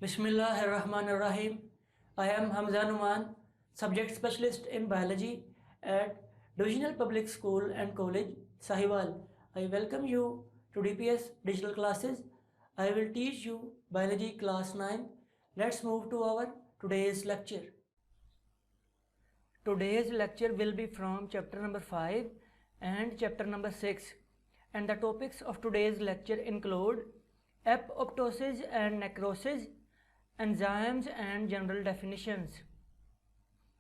Bismillahirrahmanirrahim. I am Hamza Numan, Subject Specialist in Biology at Divisional Public School and College, Sahiwal. I welcome you to DPS Digital Classes. I will teach you Biology Class 9. Let's move to our today's lecture. Today's lecture will be from chapter number 5 and chapter number 6. And the topics of today's lecture include apoptosis and necrosis, enzymes and general definitions.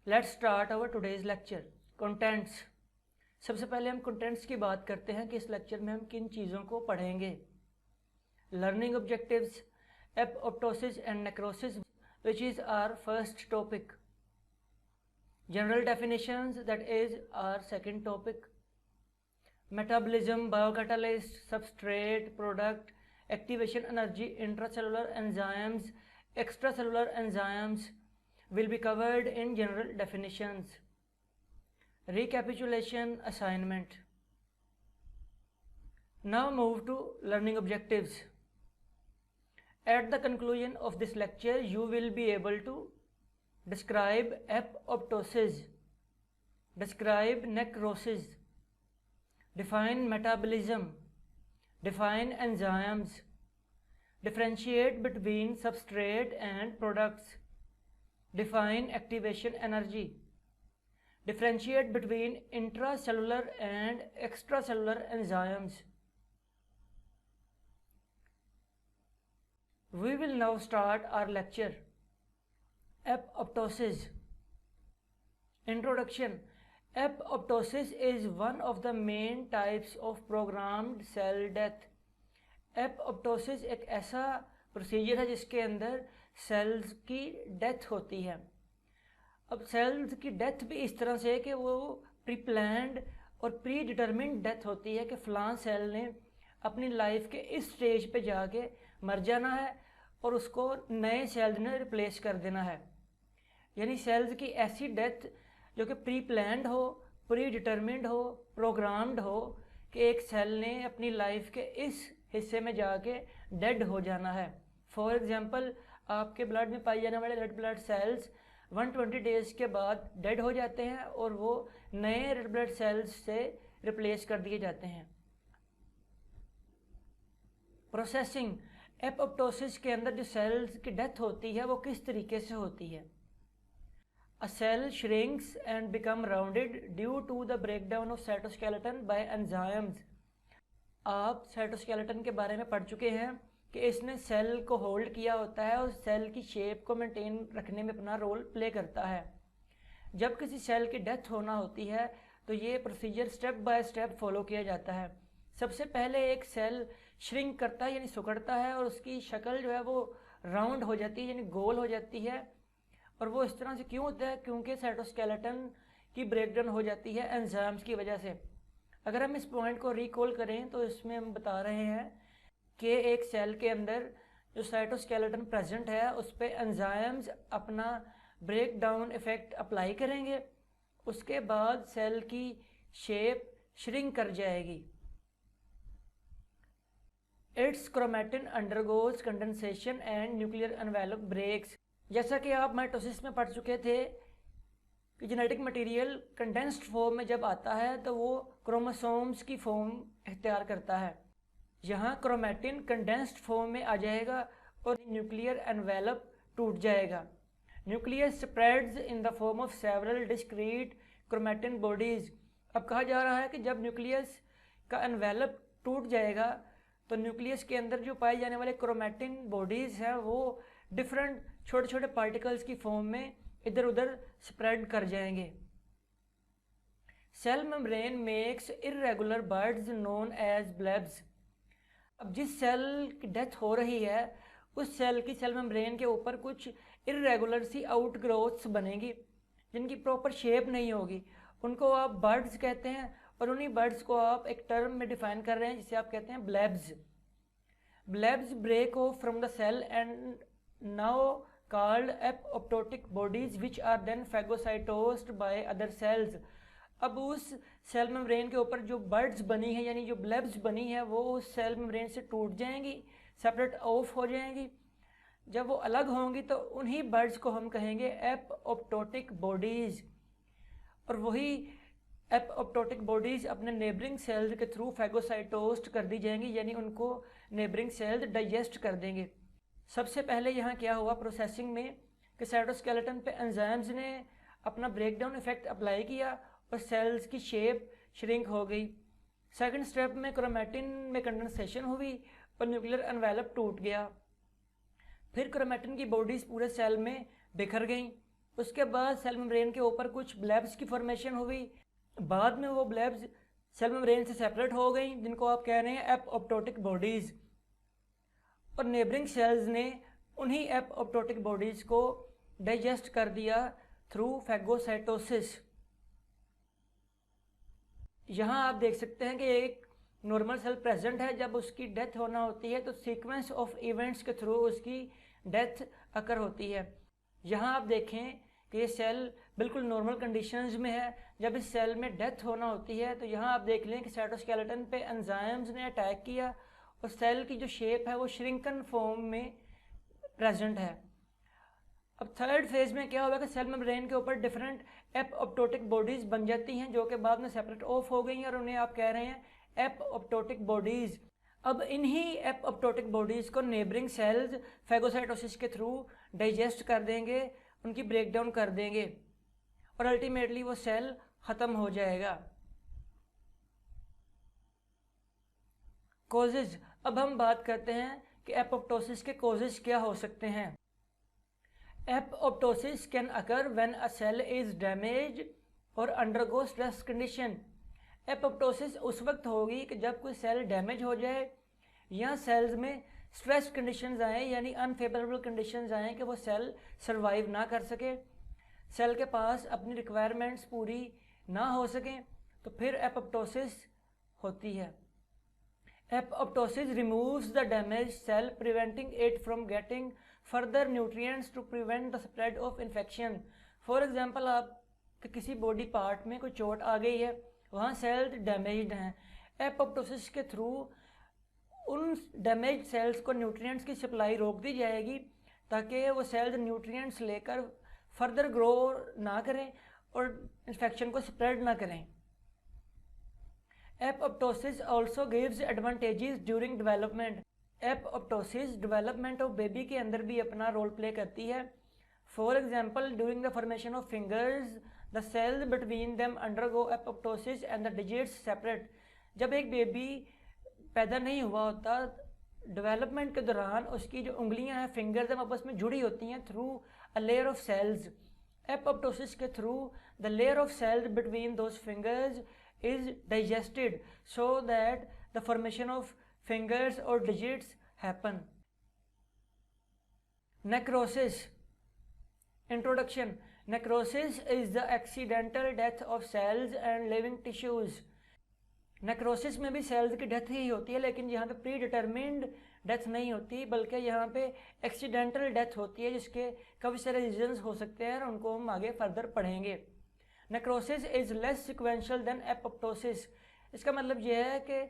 Let's start our today's lecture. Contents. सबसे पहले हम contents की बात करते हैं कि इस lecture में हम किन चीज़ों को पढ़ेंगे. Learning objectives, apoptosis and necrosis, which is our first topic. General definitions, that is our second topic. Metabolism, biocatalyst, substrate, product, activation energy, intracellular enzymes, extracellular enzymes will be covered in general definitions. Recapitulation assignment. Now move to learning objectives. At the conclusion of this lecture, you will be able to describe apoptosis, describe necrosis, define metabolism, define enzymes, differentiate between substrate and products, define activation energy, differentiate between intracellular and extracellular enzymes. We will now start our lecture. Apoptosis. Introduction. Apoptosis is one of the main types of programmed cell death. एपऑप्टोसिस एक ऐसा procedure है जिसके अंदर sales की death होती है. अब sales की डेथ भी इस तरह से है कि वो प्री प्लान्ड और प्री डिटरमिन्ड डेथ होती है कि फ़लाँ सेल ने अपनी लाइफ के इस स्टेज पे जाके मर जाना है और उसको नए सेल्स ने रिप्लेस कर देना है. यानी सेल्स की ऐसी डेथ जो कि प्री प्लान्ड हो, प्री डिटरमिन्ड हो, प्रोग्राम्ड हो कि एक सेल ने अपनी लाइफ के इस हिस्से में जाके डेड हो जाना है. फॉर एग्जांपल, आपके ब्लड में पाए जाने वाले रेड ब्लड सेल्स 120 डेज़ के बाद डेड हो जाते हैं और वो नए रेड ब्लड सेल्स से रिप्लेस कर दिए जाते हैं. प्रोसेसिंग. एपऑप्टोसिस के अंदर जो सेल्स की डेथ होती है वो किस तरीके से होती है. A cell shrinks and become rounded due to the breakdown of cytoskeleton by enzymes. आप साइटोस्केलेटन के बारे में पढ़ चुके हैं कि इसने सेल को होल्ड किया होता है और सेल की शेप को मेंटेन रखने में अपना रोल प्ले करता है. जब किसी सेल की डेथ होना होती है तो ये procedure step by step follow किया जाता है. सबसे पहले एक सेल श्रिंक करता है यानी सिकुड़ता है और उसकी शक्ल जो है वो राउंड हो जाती है यानी गोल हो जाती है. और वो इस तरह से क्यों होता है? क्योंकि साइटोस्केलेटन की ब्रेकडाउन हो जाती है एंजाइम्स की वजह से. अगर हम इस पॉइंट को रिकॉल करें तो इसमें हम बता रहे हैं कि एक सेल के अंदर जो साइटोस्केलेटन प्रेजेंट है उस पर एंजाइम्स अपना ब्रेक डाउन इफेक्ट अप्लाई करेंगे. उसके बाद सेल की शेप श्रिंक कर जाएगी. Its chromatin undergoes condensation and nuclear envelope breaks. जैसा कि आप माइटोसिस में पढ़ चुके थे कि जेनेटिक मटेरियल कंडेंस्ड फॉर्म में जब आता है तो वो क्रोमोसोम्स की फॉर्म इख्तियार करता है. यहाँ क्रोमैटिन कंडेंस्ड फॉर्म में आ जाएगा और न्यूक्लियर एनवेलप टूट जाएगा. Nucleus spreads in the form of several discrete chromatin bodies. अब कहा जा रहा है कि जब न्यूक्लियस का एनवेलप टूट जाएगा तो न्यूक्लियस के अंदर जो पाए जाने वाले क्रोमैटिन बॉडीज़ हैं वो डिफरेंट छोटे छोटे पार्टिकल्स की फॉर्म में इधर उधर स्प्रेड कर जाएंगे. Cell membrane makes irregular buds known as blebs. अब जिस सेल की डेथ हो रही है उस सेल की सेल मेम्ब्रेन के ऊपर कुछ इर्रेगुलर सी आउटग्रोथ्स बनेंगी जिनकी प्रॉपर शेप नहीं होगी. उनको आप बर्ड्स कहते हैं और उन्हीं बर्ड्स को आप एक टर्म में डिफाइन कर रहे हैं जिसे आप कहते हैं blebs. Blebs break off from the cell and now called apoptotic bodies which are then phagocytosed by other cells. अब उस सेल मेम्ब्रेन के ऊपर जो बर्ड्स बनी है यानी जो ब्लेब्स बनी है वो उस सेल मेम्ब्रेन से टूट जाएंगी, सेपरेट ऑफ हो जाएंगी. जब वो अलग होंगी तो उन्हीं बर्ड्स को हम कहेंगे एपओप्टोटिक बॉडीज़, और वही एपओप्टोटिक बॉडीज़ अपने नेबरिंग सेल्स के थ्रू फैगोसाइटोस्ट कर दी जाएंगी, यानी उनको नेबरिंग सेल्स डाइजेस्ट कर देंगे। सबसे पहले यहाँ क्या हुआ प्रोसेसिंग में कि साइटोस्केलेटन पे एंजाइम्स ने अपना ब्रेकडाउन इफेक्ट अप्लाई किया और सेल्स की शेप श्रिंक हो गई। सेकंड स्टेप में क्रोमेटिन में कंडेंसेशन हुई और न्यूक्लियर एनवेलप टूट गया। फिर क्रोमेटिन की बॉडीज़ पूरे सेल में बिखर गईं। उसके बाद सेल मेम्ब्रेन के ऊपर कुछ ब्लैब्स की फॉर्मेशन हुई। बाद में वो ब्लैब्स सेल मेम्ब्रेन से सेपरेट हो गई, जिनको आप कह रहे हैं एपओप्टोटिक बॉडीज़, और नेबरिंग सेल्स ने उन्हीं एपओप्टोटिक बॉडीज़ को डाइजेस्ट कर दिया थ्रू फैगोसाइटोसिस। यहाँ आप देख सकते हैं कि एक नॉर्मल सेल प्रेजेंट है, जब उसकी डेथ होना होती है तो सीक्वेंस ऑफ इवेंट्स के थ्रू उसकी डेथ अकर होती है। यहाँ आप देखें कि ये सेल बिल्कुल नॉर्मल कंडीशंस में है। जब इस सेल में डेथ होना होती है तो यहाँ आप देख लें कि साइटोस्केलेटन पे एंजाइम्स ने अटैक किया और सेल की जो शेप है वो श्रिंकन फॉर्म में प्रेजेंट है। अब थर्ड फेज में क्या होगा कि सेल मेम्ब्रेन के ऊपर डिफरेंट एपओप्टोटिक बॉडीज़ बन जाती हैं, जो कि बाद में सेपरेट ऑफ हो गई हैं, और उन्हें आप कह रहे हैं एपओप्टोटिक बॉडीज़। अब इन्हीं एपओप्टोटिक बॉडीज़ को नेबरिंग सेल्स फैगोसाइटोसिस के थ्रू डाइजेस्ट कर देंगे, उनकी ब्रेकडाउन कर देंगे, और अल्टीमेटली वो सेल ख़त्म हो जाएगा। कॉजेज़, अब हम बात करते हैं कि एपोप्टोसिस के कॉजेज़ क्या हो सकते हैं। Apoptosis can occur when a cell is damage or undergo stress condition. Apoptosis उस वक्त होगी कि जब कोई सेल डैमेज हो जाए या सेल्स में स्ट्रेस कंडीशंस आए, यानी अनफेवरेबल कंडीशंस आए कि वो सेल सर्वाइव ना कर सके, सेल के पास अपनी रिक्वायरमेंट्स पूरी ना हो सकें, तो फिर एपोप्टोसिस होती है। Apoptosis removes the damage cell, preventing it from getting further nutrients to prevent the spread of infection. For example, आप किसी बॉडी पार्ट में कोई चोट आ गई है, वहाँ सेल्स डैमेज्ड हैं, एपोप्टोसिस के थ्रू उन डैमेज सेल्स को न्यूट्रिएंट्स की सप्लाई रोक दी जाएगी ताकि वो सेल्स न्यूट्रिएंट्स लेकर फर्दर ग्रो ना करें और इन्फेक्शन को स्प्रेड ना करें। Apoptosis also gives advantages during development. Apoptosis development of baby के अंदर भी अपना रोल प्ले करती है। For example, during the formation of fingers the cells between them undergo apoptosis and the digits separate. जब एक बेबी पैदा नहीं हुआ होता, डेवलपमेंट के दौरान उसकी जो उंगलियां हैं, फिंगर्स हैं, आपस में जुड़ी होती हैं through a layer of cells. Apoptosis के through the layer of cells between those fingers is digested so that the formation of fingers or digits happen. Necrosis. Introduction. Necrosis is the accidental death of cells and living tissues. Necrosis में भी sales की death ही होती है, लेकिन यहाँ पे pre determined death नहीं होती, बल्कि यहाँ पे एक्सीडेंटल डेथ होती है, जिसके काफ़ी सारे रीजंस हो सकते हैं और उनको हम आगे फर्दर पढ़ेंगे। Necrosis is less sequential than apoptosis. इसका मतलब यह है कि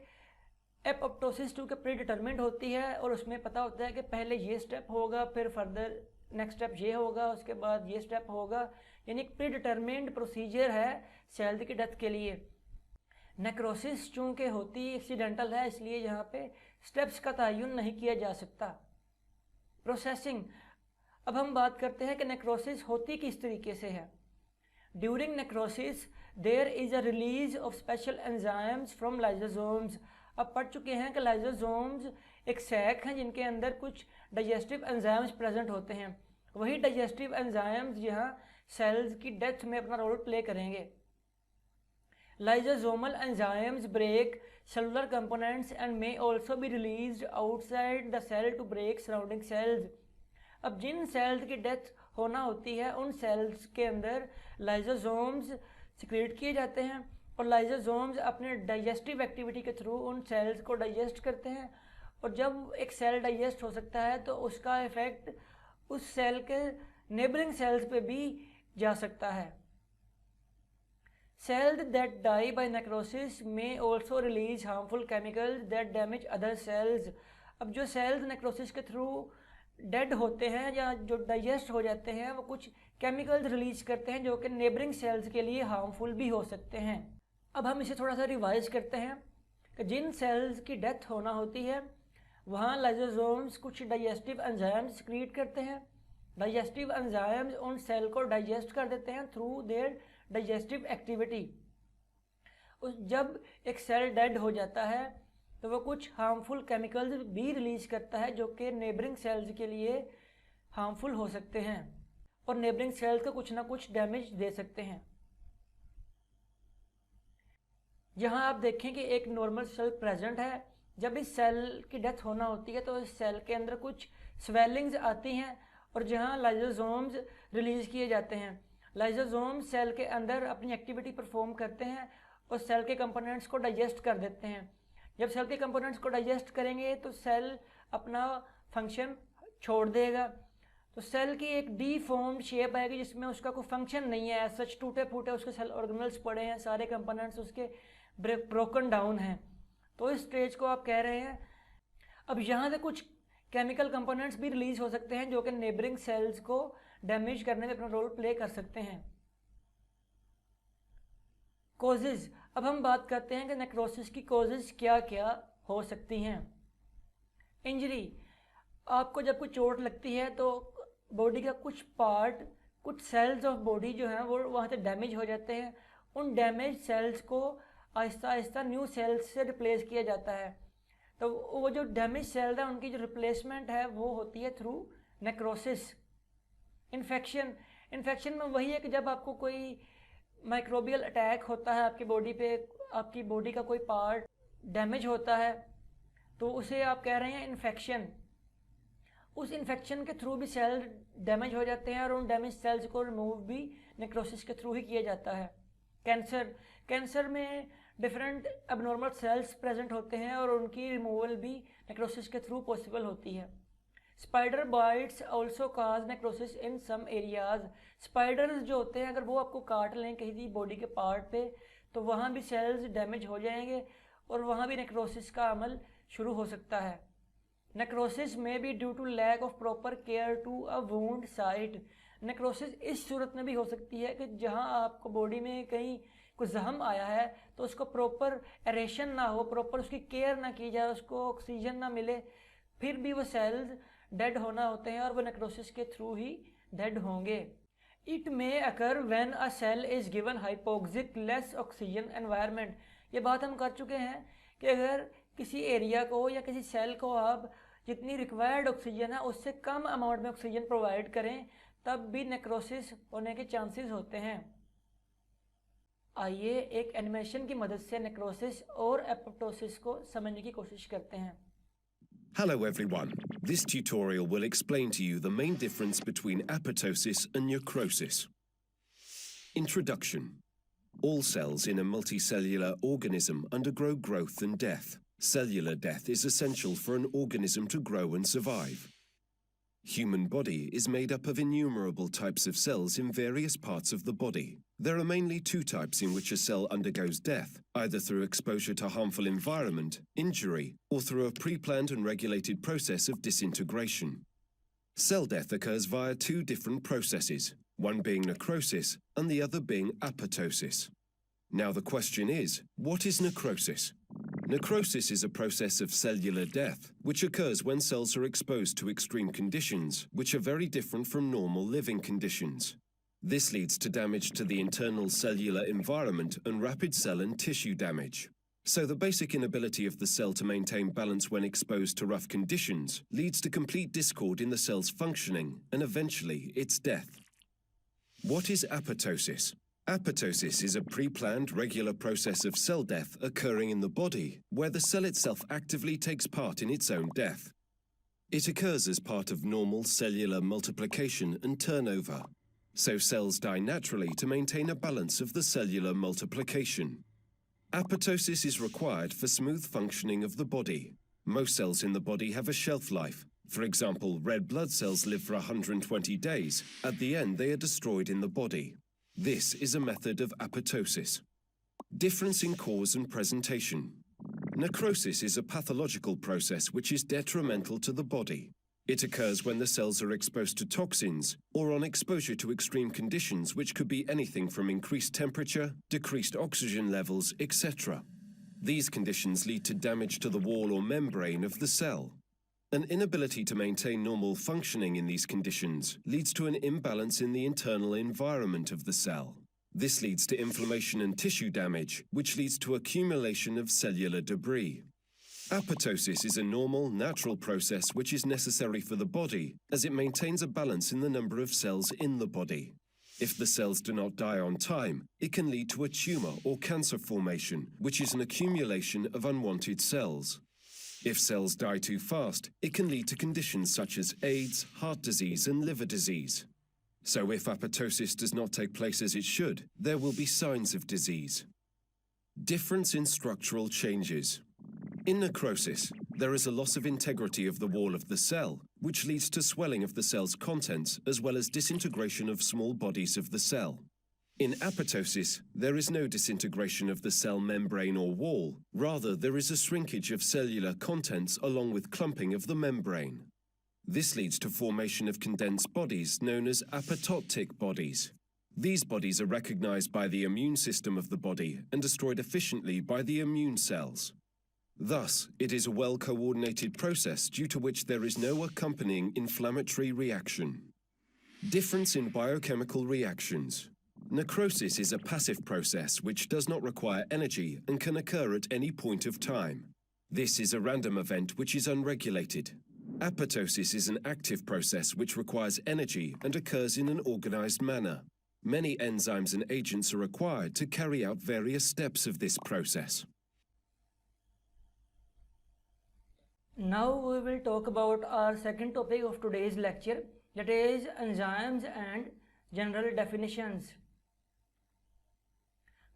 एपोप्टोसिस चूँकि प्री डिटरमिन्ड होती है और उसमें पता होता है कि पहले ये स्टेप होगा, फिर फर्दर नेक्स्ट स्टेप ये होगा, उसके बाद ये स्टेप होगा, यानी प्री डिटरमिन्ड प्रोसीजर है सेल की डेथ के लिए। नेक्रोसिस चूँकि होती एक्सीडेंटल है, इसलिए यहाँ पे स्टेप्स का तयन नहीं किया जा सकता। प्रोसेसिंग। अब हम बात करते हैं कि नेक्रोसिस होती किस तरीके से है। During necrosis there is a release of special enzymes from lysosomes. अब पढ़ चुके हैं कि लाइसोसोम्स एक सैक हैं जिनके अंदर कुछ डाइजेस्टिव एंजाइम्स प्रेजेंट होते हैं। वही डाइजेस्टिव एंजाइम्स यहाँ सेल्स की डेथ में अपना रोल प्ले करेंगे। Lysosomal enzymes break cellular components and may also be released outside the cell to break surrounding cells. अब जिन सेल्स की डेथ होना होती है उन सेल्स के अंदर लाइसोसोम्स सिक्रेट किए जाते हैं और लाइसोसोम्स अपने डाइजेस्टिव एक्टिविटी के थ्रू उन सेल्स को डाइजेस्ट करते हैं, और जब एक सेल डाइजेस्ट हो सकता है तो उसका इफेक्ट उस सेल के नेबरिंग सेल्स पे भी जा सकता है। Cells that die by necrosis may also release harmful chemicals that damage other cells. अब जो सेल्स नेक्रोसिस के थ्रू डेड होते हैं या जो डाइजेस्ट हो जाते हैं वो कुछ केमिकल्स रिलीज करते हैं जो कि नेबरिंग सेल्स के लिए हार्मफुल भी हो सकते हैं। अब हम इसे थोड़ा सा रिवाइज करते हैं कि जिन सेल्स की डेथ होना होती है वहाँ लाइसोसोम्स कुछ डाइजेस्टिव एंजाइम्स सिक्रीट करते हैं। डाइजेस्टिव एंजाइम्स उन सेल को डाइजेस्ट कर देते हैं थ्रू देयर डाइजेस्टिव एक्टिविटी। जब एक सेल डेड हो जाता है तो वो कुछ हार्मफुल केमिकल्स भी रिलीज करता है जो कि नेबरिंग सेल्स के लिए हार्मफुल हो सकते हैं और नेबरिंग सेल्स को कुछ ना कुछ डैमेज दे सकते हैं। यहाँ आप देखें कि एक नॉर्मल सेल प्रेजेंट है। जब इस सेल की डेथ होना होती है तो इस सेल के अंदर कुछ स्वेलिंग्स आती हैं और जहाँ लाइसोसोम्स रिलीज किए जाते हैं। लाइसोसोम्स सेल के अंदर अपनी एक्टिविटी परफॉर्म करते हैं और सेल के कंपोनेंट्स को डाइजेस्ट कर देते हैं। जब सेल के कंपोनेंट्स को डाइजेस्ट करेंगे तो सेल अपना फंक्शन छोड़ देगा। तो सेल की एक डीफॉर्म्ड शेप आएगी जिसमें उसका कोई फंक्शन नहीं है, सच टूटे फूटे उसके सेल ऑर्गेनल्स पड़े हैं, सारे कंपोनेंट्स उसके ब्रोकन डाउन हैं। तो इस स्टेज को आप कह रहे हैं। अब यहाँ से कुछ केमिकल कंपोनेंट्स भी रिलीज हो सकते हैं जो कि नेबरिंग सेल्स को डैमेज करने में अपना रोल प्ले कर सकते हैं। कॉजेज, अब हम बात करते हैं कि नेक्रोसिस की कॉजेज क्या क्या हो सकती हैं। इंजरी, आपको जब कोई चोट लगती है तो बॉडी का कुछ पार्ट, कुछ सेल्स ऑफ बॉडी जो हैं वो वहाँ से डैमेज हो जाते हैं। उन डैमेज सेल्स को आहिस्ता आहिस्ता न्यू सेल्स से रिप्लेस किया जाता है। तो वो जो डैमेज सेल्स हैं उनकी जो रिप्लेसमेंट है वो होती है थ्रू नेक्रोसिस। इन्फेक्शन, इन्फेक्शन में वही है कि जब आपको कोई माइक्रोबियल अटैक होता है आपकी बॉडी पे, आपकी बॉडी का कोई पार्ट डैमेज होता है तो उसे आप कह रहे हैं इन्फेक्शन। उस इन्फेक्शन के थ्रू भी सेल डैमेज हो जाते हैं और उन डैमेज सेल्स को रिमूव भी नेक्रोसिस के थ्रू ही किया जाता है। कैंसर, कैंसर में डिफरेंट एबनॉर्मल सेल्स प्रेजेंट होते हैं और उनकी रिमूवल भी नेक्रोसिस के थ्रू पॉसिबल होती है। स्पाइडर बाइट्स ऑल्सो काज नेक्रोसिस इन सम एरियाज। स्पाइडर्स जो होते हैं अगर वो आपको काट लें किसी बॉडी के पार्ट पे तो वहाँ भी सेल्स डैमेज हो जाएंगे और वहाँ भी नेक्रोसिस का अमल शुरू हो सकता है। नेक्रोसिस में भी due to lack of proper care to a wound site. Necrosis इस सूरत में भी हो सकती है कि जहाँ आपको बॉडी में कहीं कुछ जख्म आया है तो उसको प्रॉपर एरेशन ना हो, प्रॉपर उसकी केयर ना की जाए, उसको ऑक्सीजन ना मिले, फिर भी वो सेल्स डेड होना होते हैं और वो नेक्रोसिस के थ्रू ही डेड होंगे। It may occur when a cell is given hypoxic less oxygen environment. ये बात हम कर चुके हैं कि अगर किसी एरिया को या किसी सेल को आप जितनी रिक्वायर्ड ऑक्सीजन है उससे कम अमाउंट में ऑक्सीजन प्रोवाइड करें तब भी नेक्रोसिस होने के चांसेस होते हैं। आइए एक एनिमेशन की मदद से नेक्रोसिस और एपोप्टोसिस को समझने की कोशिश करते हैं। Hello everyone, this tutorial will explain to you the main difference between apoptosis and necrosis. Introduction. All cells in a multicellular organism undergo growth and death. Cellular death is essential for an organism to grow and survive. Human body is made up of innumerable types of cells in various parts of the body. There are mainly two types in which a cell undergoes death, either through exposure to harmful environment, injury, or through a pre-planned and regulated process of disintegration. Cell death occurs via two different processes, one being necrosis and the other being apoptosis. Now the question is, what is necrosis? Necrosis is a process of cellular death, which occurs when cells are exposed to extreme conditions, which are very different from normal living conditions. This leads to damage to the internal cellular environment and rapid cell and tissue damage. So the basic inability of the cell to maintain balance when exposed to rough conditions leads to complete discord in the cell's functioning and eventually its death. What is apoptosis? Apoptosis is a pre-planned regular process of cell death occurring in the body where the cell itself actively takes part in its own death. It occurs as part of normal cellular multiplication and turnover. So cells die naturally to maintain a balance of the cellular multiplication. Apoptosis is required for smooth functioning of the body. Most cells in the body have a shelf life. For example, red blood cells live for 120 days. At the end, they are destroyed in the body. This is a method of apoptosis. Difference in cause and presentation. Necrosis is a pathological process which is detrimental to the body. It occurs when the cells are exposed to toxins or on exposure to extreme conditions, which could be anything from increased temperature, decreased oxygen levels, etc. These conditions lead to damage to the wall or membrane of the cell. An inability to maintain normal functioning in these conditions leads to an imbalance in the internal environment of the cell. This leads to inflammation and tissue damage, which leads to accumulation of cellular debris. Apoptosis is a normal, natural process which is necessary for the body, as it maintains a balance in the number of cells in the body. If the cells do not die on time, it can lead to a tumor or cancer formation, which is an accumulation of unwanted cells. If cells die too fast, it can lead to conditions such as AIDS, heart disease, and liver disease. So if apoptosis does not take place as it should, there will be signs of disease. Difference in structural changes. In necrosis, there is a loss of integrity of the wall of the cell, which leads to swelling of the cell's contents as well as disintegration of small bodies of the cell. In apoptosis, there is no disintegration of the cell membrane or wall, rather there is a shrinkage of cellular contents along with clumping of the membrane. This leads to formation of condensed bodies known as apoptotic bodies. These bodies are recognized by the immune system of the body and destroyed efficiently by the immune cells. Thus, it is a well-coordinated process due to which there is no accompanying inflammatory reaction. Difference in biochemical reactions. Necrosis is a passive process which does not require energy and can occur at any point of time. This is a random event which is unregulated. Apoptosis is an active process which requires energy and occurs in an organized manner. Many enzymes and agents are required to carry out various steps of this process. Now we will talk about our second topic of today's lecture, that is enzymes and general definitions.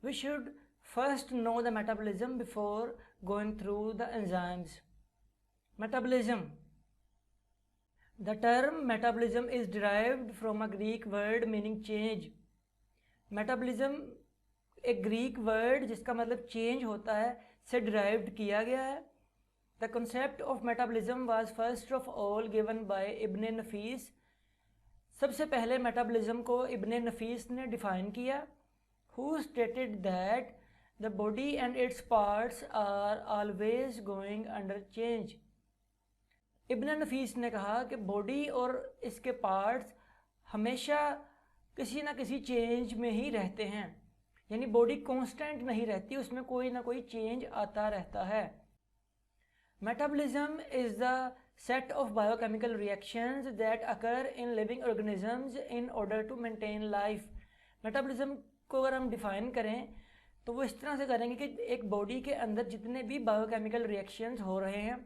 We should first know the metabolism before going through the enzymes. Metabolism. The term metabolism is derived from a Greek word meaning change. Metabolism एक Greek word जिसका मतलब change होता है से derived किया गया है. The concept of metabolism was first of all given by Ibn Nafis. सबसे पहले metabolism को Ibn Nafis ने define किया, who stated that the body and its parts are always going under change. Ibn Nafis ने कहा कि body और इसके parts हमेशा किसी ना किसी change में ही रहते हैं, यानी body constant नहीं रहती, उसमें कोई ना कोई change आता रहता है. Metabolism is the set of biochemical reactions that occur in living organisms in order to maintain life. Metabolism को अगर हम define करें तो वो इस तरह से करेंगे कि एक body के अंदर जितने भी biochemical reactions हो रहे हैं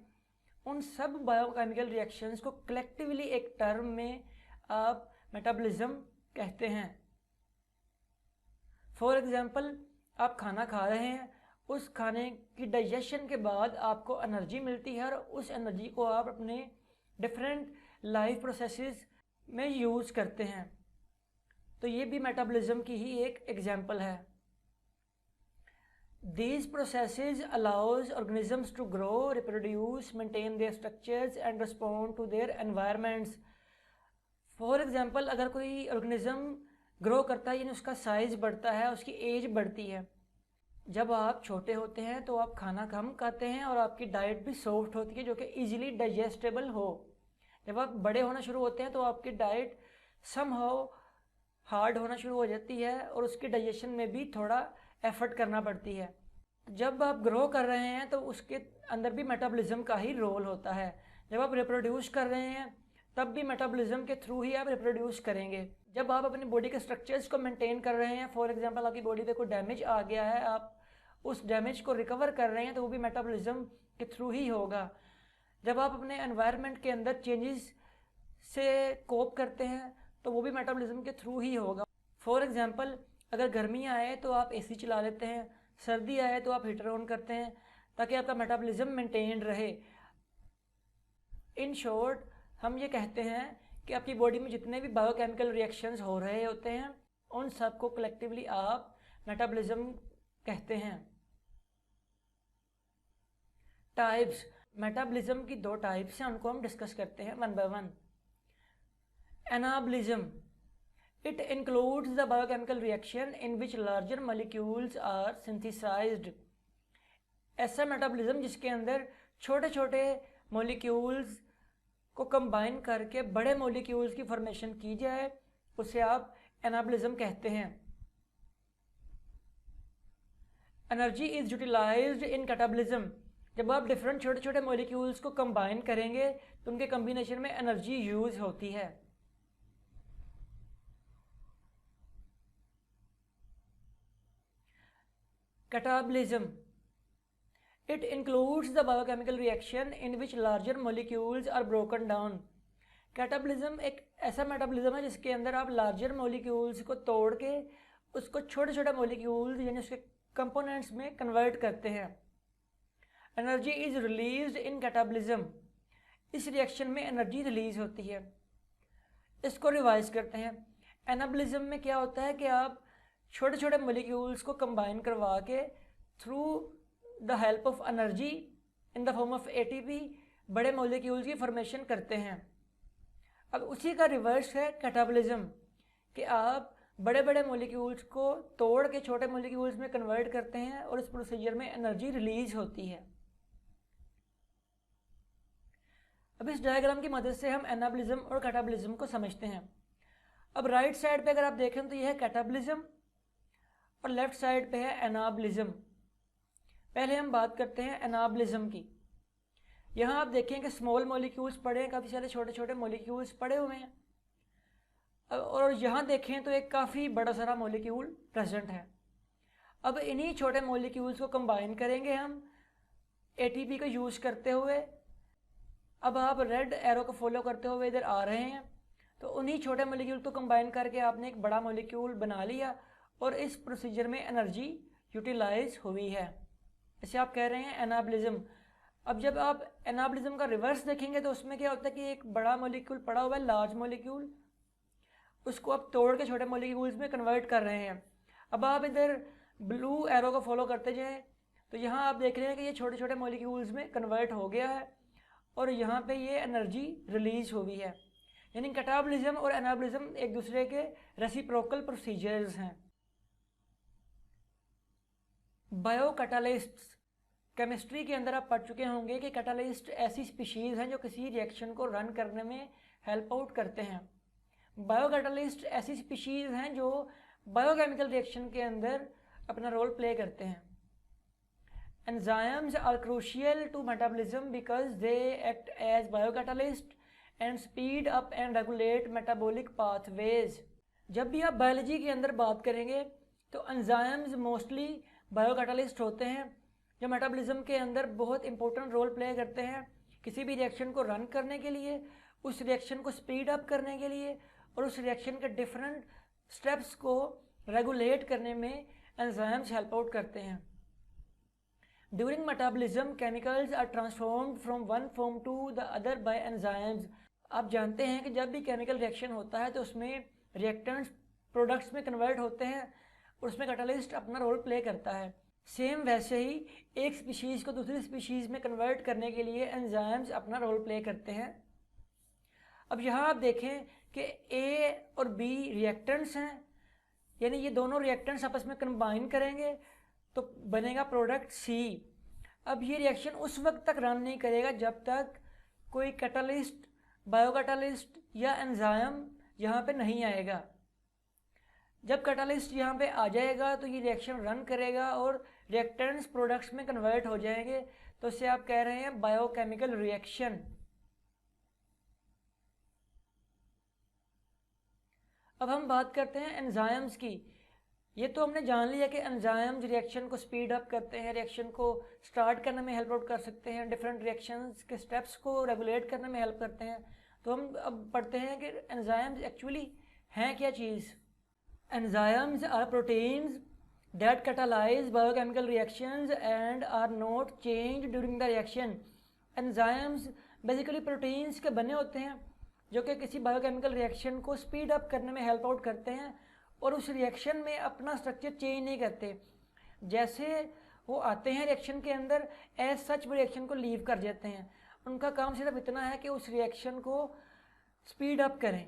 उन सब biochemical reactions को collectively एक term में आप metabolism कहते हैं. For example, आप खाना खा रहे हैं, उस खाने की डाइजेशन के बाद आपको एनर्जी मिलती है और उस एनर्जी को आप अपने डिफरेंट लाइफ प्रोसेसेस में यूज़ करते हैं. तो ये भी मेटाबॉलिज्म की ही एक एग्जांपल है. These processes allows organisms to grow, reproduce, maintain their structures and respond to their environments. For example, अगर कोई organism ग्रो करता है यानी उसका साइज़ बढ़ता है, उसकी एज बढ़ती है. जब आप छोटे होते हैं तो आप खाना कम खाते हैं और आपकी डाइट भी सॉफ्ट होती है जो कि इजीली डाइजेस्टेबल हो. जब आप बड़े होना शुरू होते हैं तो आपकी डाइट समहाउ हार्ड होना शुरू हो जाती है और उसकी डाइजेशन में भी थोड़ा एफर्ट करना पड़ती है. जब आप ग्रो कर रहे हैं तो उसके अंदर भी मेटाबॉलिज्म का ही रोल होता है. जब आप रिप्रोड्यूस कर रहे हैं तब भी मेटाबॉलिज्म के थ्रू ही आप रिप्रोड्यूस करेंगे. जब आप अपनी बॉडी के स्ट्रक्चर्स को मेंटेन कर रहे हैं, फॉर एग्जांपल आपकी बॉडी पे कोई डैमेज आ गया है, आप उस डैमेज को रिकवर कर रहे हैं तो वो भी मेटाबॉलिज्म के थ्रू ही होगा. जब आप अपने एनवायरनमेंट के अंदर चेंजेस से कोप करते हैं तो वो भी मेटाबॉलिज्म के थ्रू ही होगा. फॉर एग्जांपल अगर गर्मियाँ आए तो आप एसी चला लेते हैं, सर्दी आए तो आप हीटर ऑन करते हैं ताकि आपका मेटाबॉलिज्म मेंटेन रहे. इन शॉर्ट हम ये कहते हैं कि आपकी बॉडी में जितने भी बायोकेमिकल रिएक्शंस हो रहे होते हैं उन सब को कलेक्टिवली आप मेटाबॉलिज्म कहते हैं. टाइप्स. मेटाबॉलिज्म की दो टाइप्स हैं, उनको हम डिस्कस करते हैं one by one. Anabolism, it includes the biochemical reaction in which larger molecules are synthesized। ऐसा मेटाबॉलिज्म जिसके अंदर छोटे छोटे मॉलिक्यूल्स को कंबाइन करके बड़े मॉलिक्यूल्स की फॉर्मेशन की जाए, उसे आप एनाबॉलिज्म कहते हैं। Energy is utilized in catabolism, जब आप डिफरेंट छोटे छोटे मॉलिक्यूल्स को कंबाइन करेंगे तो उनके कम्बिनेशन में एनर्जी यूज होती है। Catabolism, it includes the biochemical reaction in which larger molecules are broken down। Catabolism एक ऐसा मेटाबॉलिज्म है जिसके अंदर आप लार्जर मॉलिक्यूल्स को तोड़ के उसको छोटे छोटे मॉलिक्यूल्स यानी उसके कंपोनेंट्स में कन्वर्ट करते हैं। Energy is released in catabolism, इस रिएक्शन में एनर्जी रिलीज होती है। इसको रिवाइज करते हैं। एनाबॉलिज्म में क्या होता है कि आप छोटे छोटे मॉलिक्यूल्स को कंबाइन करवा के through the help of energy in the form of ATP बड़े मॉलिक्यूल्स की फॉर्मेशन करते हैं। अब उसी का रिवर्स है कैटाबॉलिज्म, कि आप बड़े बड़े मॉलिक्यूल्स को तोड़ के छोटे मॉलिक्यूल्स में कन्वर्ट करते हैं और इस प्रोसीजर में एनर्जी रिलीज होती है। अब इस डायग्राम की मदद से हम एनाबॉलिज्म और कैटाबॉलिज्म को समझते हैं। अब राइट साइड पे अगर आप देखें तो यह है कैटाबॉलिज्म और लेफ्ट साइड पे है एनाबॉलिज्म। पहले हम बात करते हैं एनाबॉलिज्म की। यहाँ आप देखें कि स्मॉल मॉलिक्यूल्स पड़े हैं, काफ़ी सारे छोटे छोटे मॉलिक्यूल्स पड़े हुए हैं और यहाँ देखें तो एक काफ़ी बड़ा सारा मॉलिक्यूल प्रेजेंट है। अब इन्हीं छोटे मॉलिक्यूल्स को कंबाइन करेंगे हम एटीपी को यूज़ करते हुए। अब आप रेड एरो को फॉलो करते हुए इधर आ रहे हैं, तो उन्हीं छोटे मॉलिक्यूल को कंबाइन करके आपने एक बड़ा मॉलिक्यूल बना लिया और इस प्रोसीजर में एनर्जी यूटिलाइज हुई है। इसे आप कह रहे हैं एनाबॉलिज्म। अब जब आप एनाबॉलिज्म का रिवर्स देखेंगे तो उसमें क्या होता है कि एक बड़ा मॉलिक्यूल पड़ा हुआ है, लार्ज मॉलिक्यूल, उसको आप तोड़ के छोटे मॉलिक्यूल्स में कन्वर्ट कर रहे हैं। अब आप इधर ब्लू एरो को फॉलो करते जाएं तो यहाँ आप देख रहे हैं कि ये छोटे छोटे मॉलिक्यूल्स में कन्वर्ट हो गया है और यहाँ पे ये एनर्जी रिलीज हुई है। यानी कैटाबॉलिज्म और एनाबॉलिज्म एक दूसरे के रेसिप्रोकल प्रोसीजर्स हैं। बायोकैटालिस्ट्स, केमिस्ट्री के अंदर आप पढ़ चुके होंगे कि कैटालिस्ट ऐसी स्पीशीज़ हैं जो किसी रिएक्शन को रन करने में हेल्प आउट करते हैं। बायोकैटालिस्ट ऐसी स्पीशीज़ हैं जो बायोकेमिकल रिएक्शन के अंदर अपना रोल प्ले करते हैं। Enzymes are crucial to metabolism because they act as biocatalyst and speed up and regulate metabolic pathways. जब भी आप बायोलॉजी के अंदर बात करेंगे तो एंजाइम्स मोस्टली बायोकैटालिस्ट होते हैं जो मेटाबॉलिज्म के अंदर बहुत इंपॉर्टेंट रोल प्ले करते हैं किसी भी रिएक्शन को रन करने के लिए, उस रिएक्शन को स्पीड अप करने के लिए और उस रिएक्शन के डिफरेंट स्टेप्स को रेगुलेट करने में एंजाइम्स हेल्प आउट करते हैं। During metabolism chemicals are transformed from one form to the other by enzymes. आप जानते हैं कि जब भी केमिकल रिएक्शन होता है तो उसमें रिएक्टेंट्स प्रोडक्ट्स में कन्वर्ट होते हैं और उसमें कैटालिस्ट अपना रोल प्ले करता है। सेम वैसे ही एक स्पीशीज़ को दूसरी स्पीशीज़ में कन्वर्ट करने के लिए एंजाइम्स अपना रोल प्ले करते हैं। अब यहाँ आप देखें कि ए और बी रिएक्टेंट्स हैं, यानी ये दोनों रिएक्टेंट्स आपस में कंबाइन करेंगे तो बनेगा प्रोडक्ट सी। अब ये रिएक्शन उस वक्त तक रन नहीं करेगा जब तक कोई कैटालिस्ट, बायोकैटालिस्ट या एंजाइम यहाँ पे नहीं आएगा। जब कैटालिस्ट यहाँ पे आ जाएगा तो ये रिएक्शन रन करेगा और रिएक्टेंट्स प्रोडक्ट्स में कन्वर्ट हो जाएंगे, तो इससे आप कह रहे हैं बायोकेमिकल रिएक्शन। अब हम बात करते हैं एंजाइम्स की। ये तो हमने जान लिया कि एंजाइम्स रिएक्शन को स्पीड अप करते हैं, रिएक्शन को स्टार्ट करने में हेल्प आउट कर सकते हैं, डिफरेंट रिएक्शंस के स्टेप्स को रेगुलेट करने में हेल्प करते हैं। तो हम अब पढ़ते हैं कि एंजाइम्स एक्चुअली हैं क्या चीज़। Enzymes are proteins that catalyze biochemical reactions and are not changed during the reaction। Enzymes basically proteins के बने होते हैं जो कि किसी बायोकेमिकल रिएक्शन को स्पीड अप करने में हेल्प आउट करते हैं और उस रिएक्शन में अपना स्ट्रक्चर चेंज नहीं करते। जैसे वो आते हैं रिएक्शन के अंदर, एज सच वो रिएक्शन को लीव कर देते हैं। उनका काम सिर्फ इतना है कि उस रिएक्शन को स्पीड अप करें।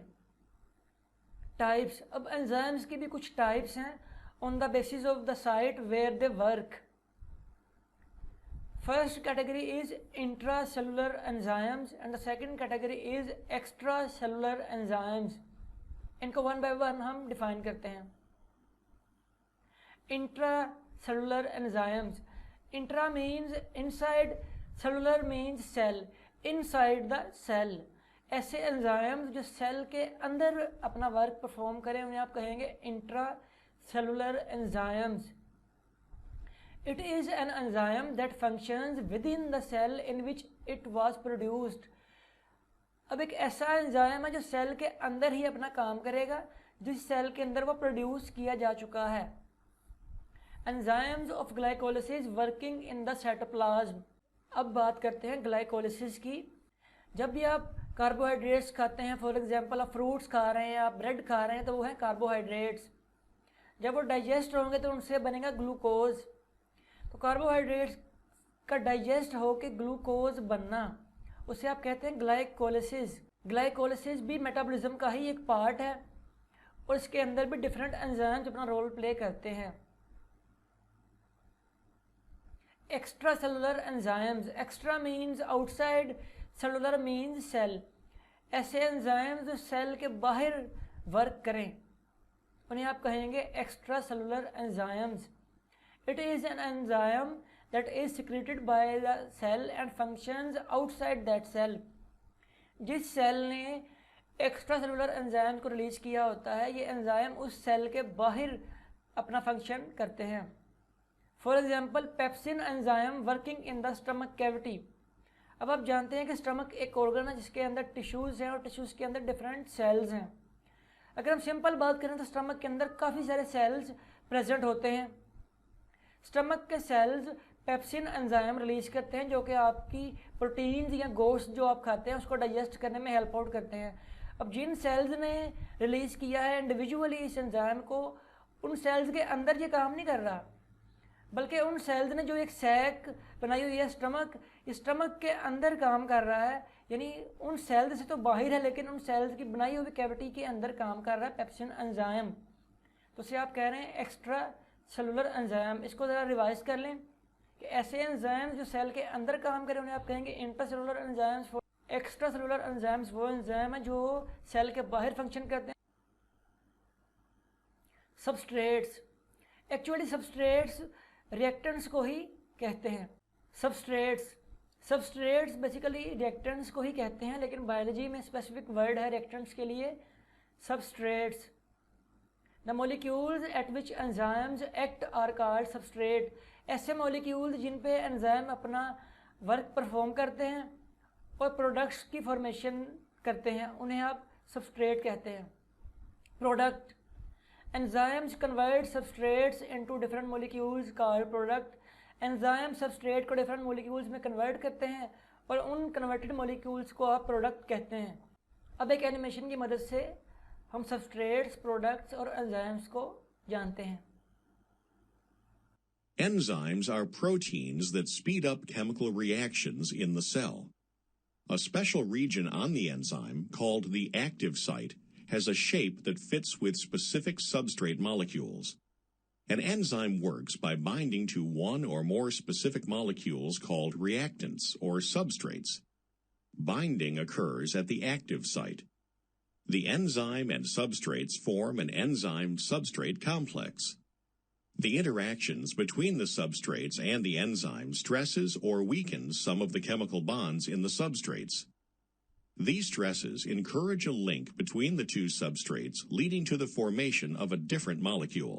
टाइप्स, अब एंजाइम्स की भी कुछ टाइप्स हैं on the basis of the site where they work. First category is intracellular enzymes and the second category is extracellular enzymes. इनको वन बाय वन हम डिफाइन करते हैं। Intracellular enzymes, intra means inside, cellular means cell, inside the cell. ऐसे enzymes जो cell के अंदर अपना work perform करें उन्हें आप कहेंगे intracellular enzymes. It is an enzyme that functions within the cell in which it was produced. अब एक ऐसा एंजाइम है जो सेल के अंदर ही अपना काम करेगा जिस सेल के अंदर वो प्रोड्यूस किया जा चुका है। Enzymes of glycolysis working in the cytoplasm. अब बात करते हैं ग्लाइकोलिसिस की। जब भी आप कार्बोहाइड्रेट्स खाते हैं, फॉर एग्जांपल आप फ्रूट्स खा रहे हैं, आप ब्रेड खा रहे हैं, तो वो है कार्बोहाइड्रेट्स। जब वो डाइजेस्ट होंगे तो उनसे बनेगा ग्लूकोज। तो कार्बोहाइड्रेट्स का डाइजेस्ट होकर ग्लूकोज बनना, उसे आप कहते हैं ग्लाइकोलिसिस। ग्लाइकोलिसिस भी मेटाबॉलिज्म का ही एक पार्ट है और इसके अंदर भी डिफरेंट एंजाइम्स अपना रोल प्ले करते हैं। Extracellular enzymes, extra means outside, cellular means cell. ऐसे एंजाइम्स जो सेल के बाहर वर्क करें उन्हें आप कहेंगे extracellular enzymes. It is an enzyme that is secreted by the cell and functions outside that cell. जिस सेल ने एक्स्ट्रा सेलुलर एंजाइम को रिलीज किया होता है, ये एंजाइम उस सेल के बाहर अपना फंक्शन करते हैं। For example pepsin enzyme working in the stomach cavity. अब आप जानते हैं कि स्टमक एक ऑर्गन है जिसके अंदर टिश्यूज़ हैं और टिश्यूज़ के अंदर डिफरेंट सेल्स हैं। अगर हम सिंपल बात करें तो स्टमक के अंदर काफ़ी सारे सेल्स प्रेजेंट होते हैं। स्टमक के सेल्स पेप्सिन एंजाइम रिलीज करते हैं जो कि आपकी प्रोटीन्स या गोश्त जो आप खाते हैं उसको डाइजेस्ट करने में हेल्प आउट करते हैं। अब जिन सेल्स ने रिलीज़ किया है इंडिविजुअली इस एंजाइम को, उन सेल्स के अंदर ये काम नहीं कर रहा, बल्कि उन सेल्स ने जो एक सैक बनाई हुई है स्टमक के अंदर काम कर रहा है। यानी उन सेल्स से तो बाहर है लेकिन उन सेल्स की बनाई हुई कैविटी के अंदर काम कर रहा है पेप्सिन एंजाइम। तो उसे आप कह रहे हैं एक्स्ट्रा सेलुलर एंजाइम। इसको ज़रा रिवाइज कर लें कि ऐसे एंजाइम्स जो सेल के अंदर काम करें उन्हें आप कहेंगे intracellular enzymes. Extra cellular enzymes वो एंजाइम है जो सेल के बाहर फंक्शन करते हैं। सबस्ट्रेट्स, एक्चुअली सबस्ट्रेट्स रिएक्टेंट्स को ही कहते हैं। सबस्ट्रेट्स बेसिकली रिएक्टेंट्स को ही कहते हैं, लेकिन बायोलॉजी में स्पेसिफिक वर्ड है रिएक्टेंट्स के लिए, substrates. The molecules at which enzymes act are called substrate. ऐसे molecules जिन पे एंजाइम अपना वर्क परफॉर्म करते हैं और प्रोडक्ट्स की फॉर्मेशन करते हैं उन्हें आप सबस्ट्रेट कहते हैं। Product, enzymes convert substrates into different molecules called product. Enzyme substrate को डिफरेंट मोलिक्यूल्स में कन्वर्ट करते हैं और उन कन्वर्टेड मोलिक्यूल्स को आप प्रोडक्ट कहते हैं। अब एक एनिमेशन की मदद से हम सबस्ट्रेट्स, प्रोडक्ट्स और एंजाइम्स को जानते हैं। Enzymes are proteins that speed up chemical reactions in the cell. A special region on the enzyme, called the active site, has a shape that fits with specific substrate molecules. An enzyme works by binding to one or more specific molecules called reactants or substrates. Binding occurs at the active site. The enzyme and substrates form an enzyme-substrate complex. The interactions between the substrates and the enzyme stresses or weakens some of the chemical bonds in the substrates. These stresses encourage a link between the two substrates, leading to the formation of a different molecule.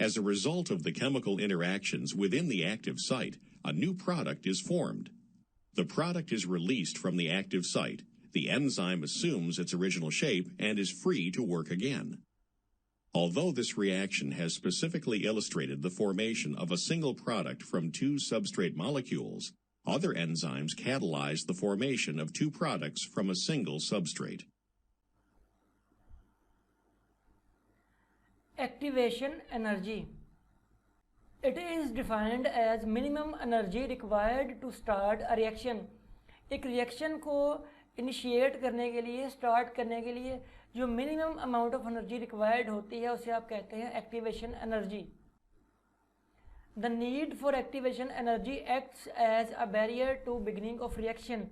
As a result of the chemical interactions within the active site, a new product is formed. The product is released from the active site. The enzyme assumes its original shape and is free to work again. Although this reaction has specifically illustrated the formation of a single product from two substrate molecules, other enzymes catalyze the formation of two products from a single substrate. Activation energy, it is defined as minimum energy required to start a reaction. एक reaction को initiate करने के लिए, start करने के लिए जो minimum amount of energy required होती है उसे आप कहते हैं activation energy. The need for activation energy acts as a barrier to beginning of reaction.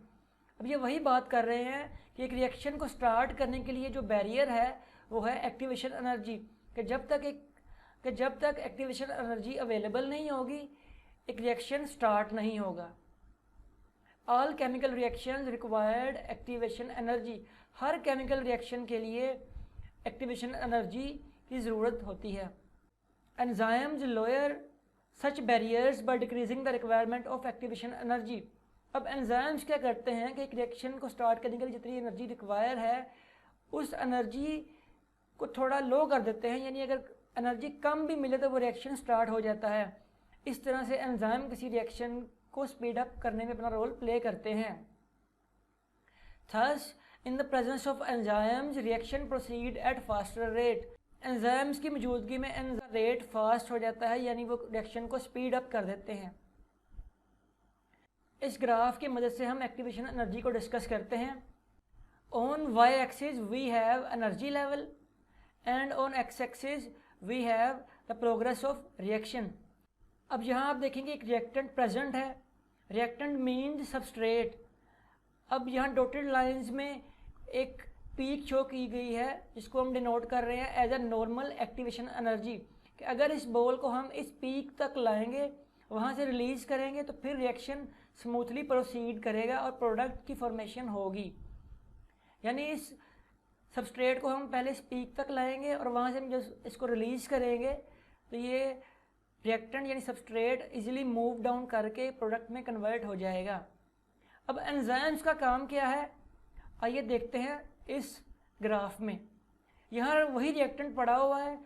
अब ये वही बात कर रहे हैं कि एक रिएक्शन को स्टार्ट करने के लिए जो बैरियर है वो है एक्टिवेशन एनर्जी, कि जब तक एक्टिवेशन एनर्जी अवेलेबल नहीं होगी एक रिएक्शन स्टार्ट नहीं होगा। All chemical reactions required activation energy. हर केमिकल रिएक्शन के लिए एक्टिवेशन एनर्जी की ज़रूरत होती है। Enzymes lower such barriers by decreasing the requirement of activation energy. अब एंजाइम्स क्या करते हैं कि एक रिएक्शन को स्टार्ट करने के लिए जितनी एनर्जी रिक्वायर है उस एनर्जी को थोड़ा लो कर देते हैं, यानी अगर एनर्जी कम भी मिले तो वो रिएक्शन स्टार्ट हो जाता है। इस तरह से एंजाइम किसी रिएक्शन को स्पीड अप करने में अपना रोल प्ले करते हैं। Thus in the presence of enzymes reaction proceed eight faster rate. Enzymes की मौजूदगी में रेट फास्ट हो जाता है, यानी वो रिएक्शन को स्पीड अप कर देते हैं। इस ग्राफ की मदद से हम एक्टिवेशन एनर्जी को डिस्कस करते हैं। On Y axis we have energy level and on X axis we have the progress of reaction. अब यहाँ आप देखेंगे एक रिएक्टेंट प्रेजेंट है। Reactant means substrate. अब यहाँ डॉटेड लाइंस में एक पीक शो की गई है जिसको हम डिनोट कर रहे हैं as a normal activation energy, कि अगर इस बॉल को हम इस पीक तक लाएंगे वहाँ से रिलीज़ करेंगे तो फिर रिएक्शन स्मूथली प्रोसीड करेगा और प्रोडक्ट की फॉर्मेशन होगी। यानी इस सबस्ट्रेट को हम पहले इस पीक तक लाएंगे और वहाँ से हम जब इसको रिलीज़ करेंगे तो ये रिएक्टेंट यानी सबस्ट्रेट इजीली मूव डाउन करके प्रोडक्ट में कन्वर्ट हो जाएगा। अब एंजाइम्स का काम क्या है, आइए देखते हैं इस ग्राफ में। यहाँ वही रिएक्टेंट पड़ा हुआ है।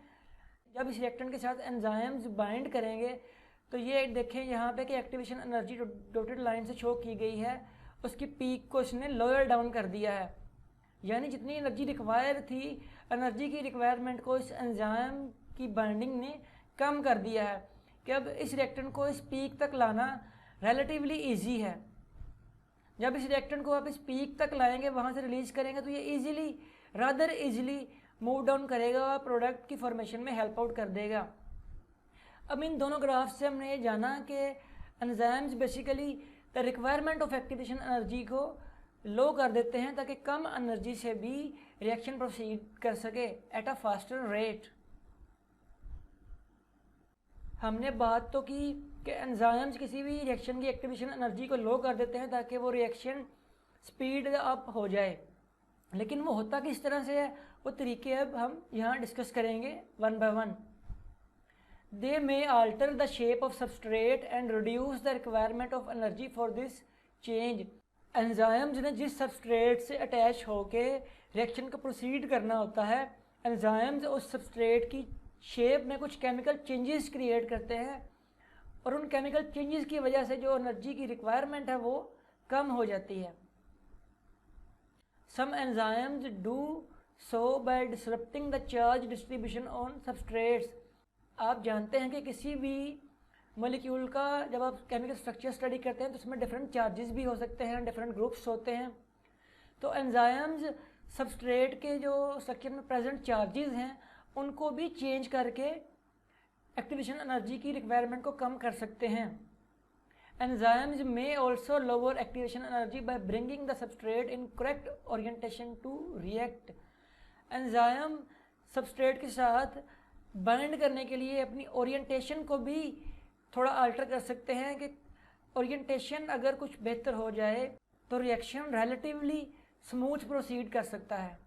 जब इस रिएक्टेंट के साथ एंजाइम्स बाइंड करेंगे तो ये देखें यहाँ पे कि एक्टिवेशन एनर्जी डॉटेड लाइन से शो की गई है, उसकी पीक को इसने लोअर डाउन कर दिया है। यानी जितनी एनर्जी रिक्वायर थी, एनर्जी की रिक्वायरमेंट को इस एंजाइम की बाइंडिंग ने कम कर दिया है कि अब इस रिएक्टेंट को इस पीक तक लाना रिलेटिवली इजी है। जब इस रिएक्टेंट को आप इस पीक तक लाएंगे वहाँ से रिलीज़ करेंगे तो ये रादर इजीली मूव डाउन करेगा और प्रोडक्ट की फॉर्मेशन में हेल्प आउट कर देगा। अब इन दोनों ग्राफ से हमने ये जाना कि enzymes basically the requirement of activation energy को लो कर देते हैं ताकि कम एनर्जी से भी रिएक्शन प्रोसीड कर सके एट अ फास्टर रेट। हमने बात तो की कि एंजाइम्स किसी भी रिएक्शन की एक्टिवेशन एनर्जी को लो कर देते हैं ताकि वो रिएक्शन स्पीड अप हो जाए, लेकिन वो होता किस तरह से है वो तरीके अब हम यहाँ डिस्कस करेंगे one by one. They may alter the shape of substrate and reduce the requirement of energy for this change. Enzymes ने जिस सबस्ट्रेट से अटैच होके रिएक्शन को प्रोसीड करना होता है, एंजाइम्स उस सबस्ट्रेट की शेप में कुछ केमिकल चेंजेस क्रिएट करते हैं और उन केमिकल चेंजेस की वजह से जो एनर्जी की रिक्वायरमेंट है वो कम हो जाती है। Some enzymes do so by disrupting the charge distribution on substrates. आप जानते हैं कि किसी भी मॉलिक्यूल का जब आप केमिकल स्ट्रक्चर स्टडी करते हैं तो उसमें डिफरेंट चार्जेस भी हो सकते हैं, डिफरेंट ग्रुप्स होते हैं। तो एंजाइम्स सबस्ट्रेट के जो स्ट्रक्चर में प्रेजेंट चार्जेस हैं उनको भी चेंज करके एक्टिवेशन एनर्जी की रिक्वायरमेंट को कम कर सकते हैं। एंजाइम्स में also lower activation energy by bringing the substrate in correct orientation to react. Enzyme substrate के साथ बाइंड करने के लिए अपनी ओरिएंटेशन को भी थोड़ा अल्टर कर सकते हैं कि ओरिएंटेशन अगर कुछ बेहतर हो जाए तो रिएक्शन रिलेटिवली स्मूथ प्रोसीड कर सकता है।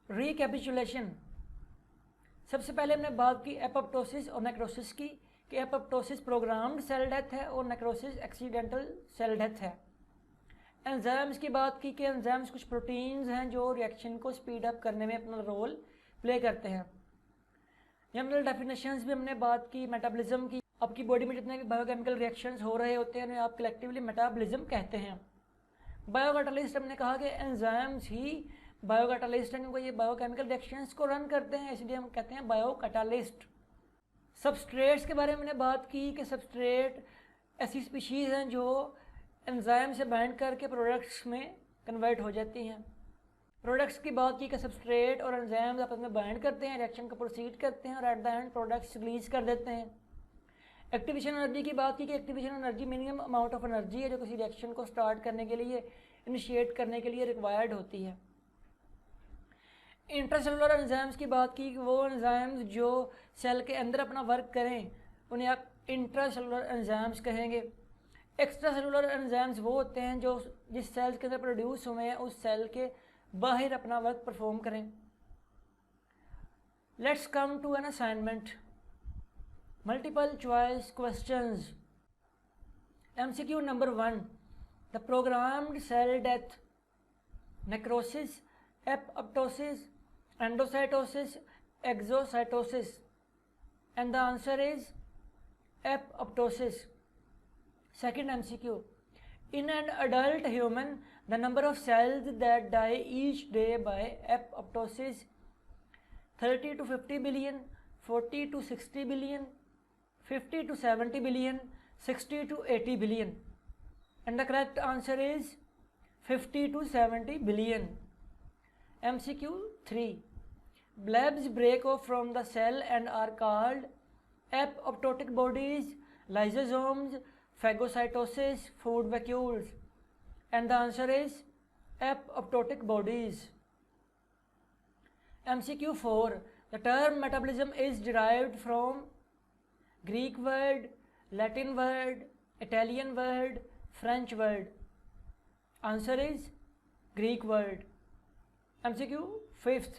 रिकैपिचुलेशन, सबसे पहले हमने बात की एपोप्टोसिस और नेक्रोसिस की कि एपोप्टोसिस प्रोग्राम्ड सेल डेथ है और नेक्रोसिस एक्सीडेंटल सेल डेथ है। एंजाइम्स की बात की कि एंजाइम्स कुछ प्रोटीन्स हैं जो रिएक्शन को स्पीड अप करने में अपना रोल प्ले करते हैं। जनरल डेफिनेशंस भी हमने बात की मेटाबॉलिज्म की। आपकी बॉडी में जितने भी बायोकेमिकल रिएक्शंस हो रहे होते हैं उन्हें आप कलेक्टिवली मेटाबॉलिज्म कहते हैं। बायोकैटालिस्ट हमने कहा कि एंजाइम्स ही बायोकैटालिस्ट हैं क्योंकि ये बायोकेमिकल रिएक्शंस को रन करते हैं, इसलिए हम कहते हैं बायोकैटालिस्ट। सबस्ट्रेट्स के बारे में मैंने बात की कि सबस्ट्रेट ऐसी स्पीशीज़ हैं जो एंजाइम से बाइंड करके प्रोडक्ट्स में कन्वर्ट हो जाती हैं। प्रोडक्ट्स की बात की कि सबस्ट्रेट और एंजाइम्स आपस में बाइंड करते हैं, रिएक्शन को प्रोसीड करते हैं और at the end products release कर देते हैं। एक्टिवेशन एनर्जी की बात की कि activation energy minimum amount of energy है जो किसी रिएक्शन को स्टार्ट करने के लिए, इनिशिएट करने के लिए रिक्वायर्ड होती है। इंट्रासेलुलर एंजाइम्स की बात की कि वो एंजाइम्स जो सेल के अंदर अपना वर्क करें उन्हें आप इंट्रासेलुलर एंजाइम्स कहेंगे। एक्स्ट्रासेलुलर एंजाइम्स वो होते हैं जो जिस सेल के अंदर प्रोड्यूस हुए हैं उस सेल के बाहर अपना वर्क परफॉर्म करें। Let's come to an assignment. Multiple choice questions. MCQ number 1, the programmed cell death, necrosis, apoptosis, endocytosis, exocytosis, and the answer is apoptosis. Second MCQ, in an adult human, the number of cells that die each day by apoptosis 30 to 50 billion, 40 to 60 billion, 50 to 70 billion, 60 to 80 billion, and the correct answer is 50 to 70 billion. MCQ 3, blebs break off from the cell and are called apoptotic bodies, lysosomes, phagocytosis, food vacuoles, and the answer is apoptotic bodies. MCQ 4, the term metabolism is derived from Greek word, Latin word, Italian word, French word. Answer is Greek word. MCQ 5th,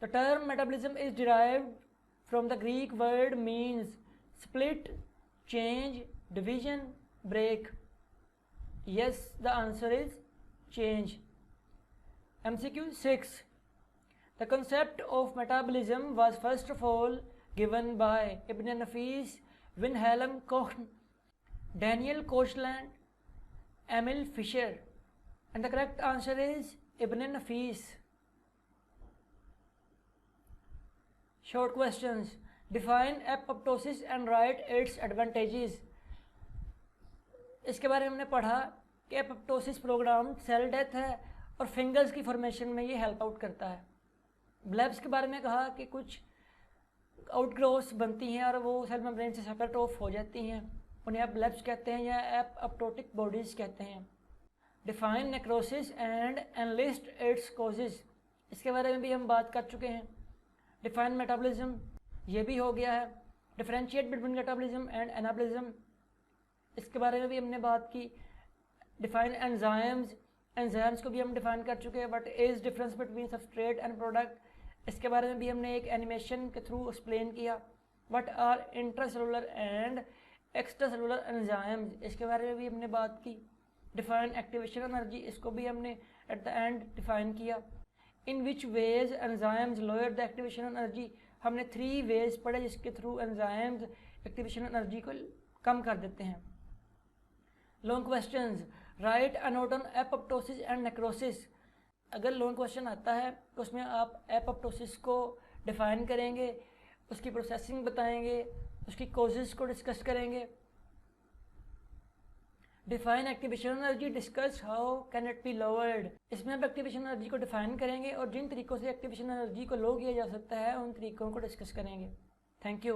the term metabolism is derived from the Greek word means split, change, division, break. Yes, the answer is change. MCQ 6, the concept of metabolism was first of all given by Ibn Nafis, Wilhelm Koch, Daniel Koshland, Emil Fischer, and the correct answer is Ibn Nafis. Short questions. Define apoptosis and write its advantages. इसके बारे में हमने पढ़ा कि apoptosis programme cell death है और fingers की formation में ये हेल्प आउट करता है। ब्लेब्स के बारे में कहा कि कुछ आउटग्रोथ्स बनती हैं और वो सेल मेम्ब्रेन से सेपरेट ऑफ हो जाती हैं, उन्हें आप ब्लेब्स कहते हैं या एपोप्टोटिक बॉडीज कहते हैं। Define necrosis and enlist its causes, इसके बारे में भी हम बात कर चुके हैं। डिफाइन मेटाबॉलिज्म, ये भी हो गया है। Differentiate between metabolism and anabolism, इसके बारे में भी हमने बात की। डिफाइन एंजाइम्स, एंजाइम्स को भी हम डिफाइन कर चुके हैं। But is difference between substrate and product, इसके बारे में भी हमने एक एनिमेशन के थ्रू एक्सप्लेन किया। What are intracellular and extracellular enzymes, इसके बारे में भी हमने बात की। डिफाइन एक्टिवेशन एनर्जी, इसको भी हमने एट द एंड डिफाइन किया। In which ways enzymes lower the activation energy, हमने 3 वेज पढ़े जिसके थ्रू एंजाइम्स एक्टिवेशन एनर्जी को कम कर देते हैं। Long questions, right a note on apoptosis and necrosis. अगर लॉन्ग क्वेश्चन आता है तो उसमें आप एपोप्टोसिस को डिफाइन करेंगे, उसकी प्रोसेसिंग बताएंगे, उसकी कॉजेज़ को डिस्कस करेंगे। Define activation energy, discuss how can it be lowered, इसमें आप एक्टिवेशन एनर्जी को डिफाइन करेंगे और जिन तरीक़ों से एक्टिवेशन एनर्जी को लो किया जा सकता है उन तरीक़ों को डिस्कस करेंगे। Thank you.